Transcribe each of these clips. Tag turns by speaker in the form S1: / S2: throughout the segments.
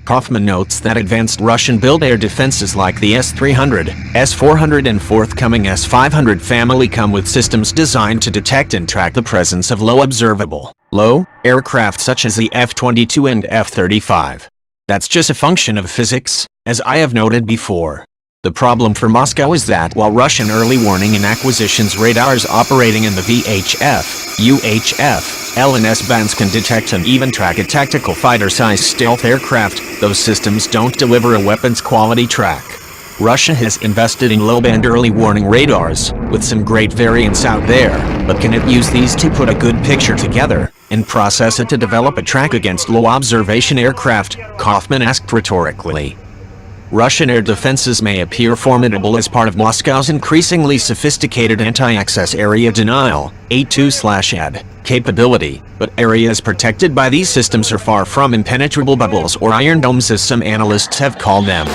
S1: Kaufman notes that advanced Russian-built air defenses like the S-300, S-400 and forthcoming S-500 family come with systems designed to detect and track the presence of low observable, low aircraft such as the F-22 and F-35. That's just a function of physics, as I have noted before. The problem for Moscow is that while Russian early warning and acquisitions radars operating in the VHF, UHF, L and S bands can detect and even track a tactical fighter-sized stealth aircraft, those systems don't deliver a weapons quality track. Russia has invested in low-band early warning radars, with some great variants out there, but can it use these to put a good picture together, and process it to develop a track against low-observation aircraft? Kaufman asked rhetorically. Russian air defenses may appear formidable as part of Moscow's increasingly sophisticated anti-access area denial A2/AD capability, but areas protected by these systems are far from impenetrable bubbles or iron domes as some analysts have called them.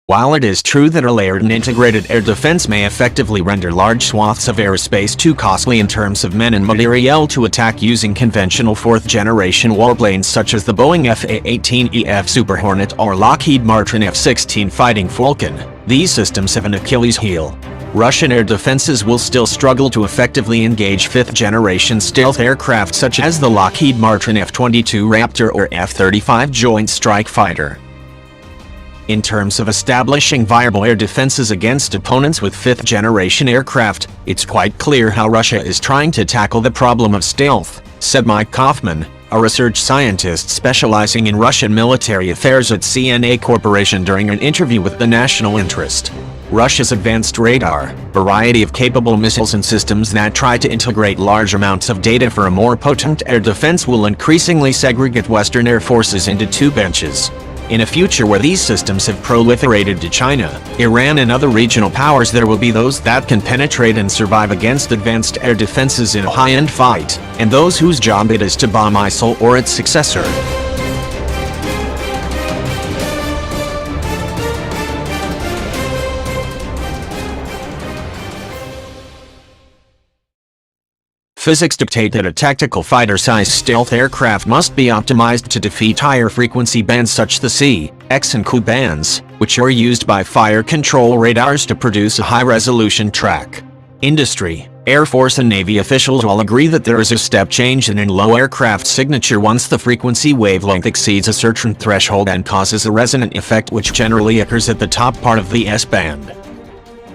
S1: While it is true that a layered and integrated air defense may effectively render large swaths of airspace too costly in terms of men and materiel to attack using conventional fourth-generation warplanes such as the Boeing F/A-18E Super Hornet or Lockheed Martin F-16 Fighting Falcon, these systems have an Achilles heel. Russian air defenses will still struggle to effectively engage fifth-generation stealth aircraft such as the Lockheed Martin F-22 Raptor or F-35 Joint Strike Fighter. In terms of establishing viable air defenses against opponents with fifth-generation aircraft, it's quite clear how Russia is trying to tackle the problem of stealth, said Mike Kaufman, a research scientist specializing in Russian military affairs at CNA Corporation during an interview with The National Interest. Russia's advanced radar, variety of capable missiles and systems that try to integrate large amounts of data for a more potent air defense will increasingly segregate Western air forces into two benches. In a future where these systems have proliferated to China, Iran and other regional powers, there will be those that can penetrate and survive against advanced air defenses in a high-end fight, and those whose job it is to bomb ISIL or its successor. Physics dictate that a tactical fighter-sized stealth aircraft must be optimized to defeat higher frequency bands such as the C, X and Q bands, which are used by fire control radars to produce a high-resolution track. Industry, Air Force and Navy officials all agree that there is a step change in low aircraft signature once the frequency wavelength exceeds a certain threshold and causes a resonant effect which generally occurs at the top part of the S-band.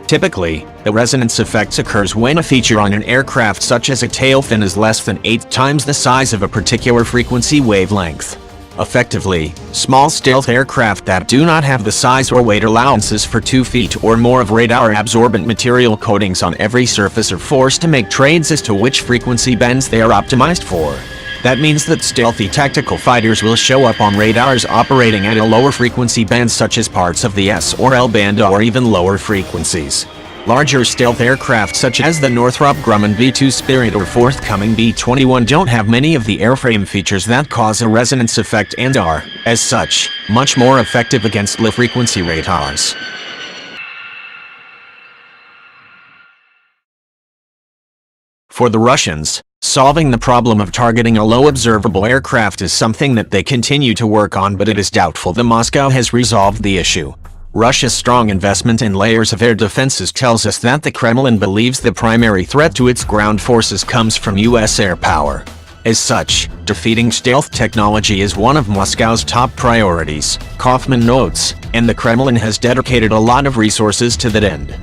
S1: Typically, the resonance effect occurs when a feature on an aircraft such as a tail fin is less than 8 times the size of a particular frequency wavelength. Effectively, small stealth aircraft that do not have the size or weight allowances for 2 feet or more of radar-absorbent material coatings on every surface are forced to make trades as to which frequency bands they are optimized for. That means that stealthy tactical fighters will show up on radars operating at a lower frequency band such as parts of the S or L band or even lower frequencies. Larger stealth aircraft such as the Northrop Grumman B-2 Spirit or forthcoming B-21 don't have many of the airframe features that cause a resonance effect and are, as such, much more effective against low-frequency radars. For the Russians, solving the problem of targeting a low observable aircraft is something that they continue to work on, but it is doubtful that Moscow has resolved the issue. Russia's strong investment in layers of air defenses tells us that the Kremlin believes the primary threat to its ground forces comes from U.S. air power. As such, defeating stealth technology is one of Moscow's top priorities, Kaufman notes, and the Kremlin has dedicated a lot of resources to that end.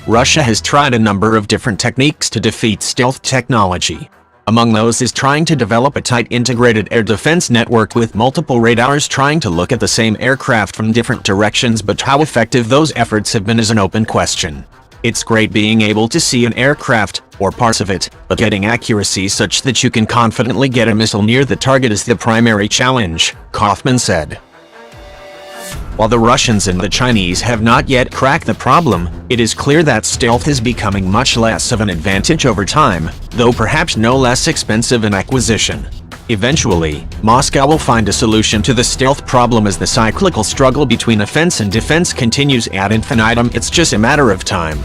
S1: Russia has tried a number of different techniques to defeat stealth technology. Among those is trying to develop a tight integrated air defense network with multiple radars trying to look at the same aircraft from different directions, but how effective those efforts have been is an open question. It's great being able to see an aircraft, or parts of it, but getting accuracy such that you can confidently get a missile near the target is the primary challenge, Kaufman said. While the Russians and the Chinese have not yet cracked the problem, it is clear that stealth is becoming much less of an advantage over time, though perhaps no less expensive in acquisition. Eventually, Moscow will find a solution to the stealth problem as the cyclical struggle between offense and defense continues ad infinitum. It's just a matter of time.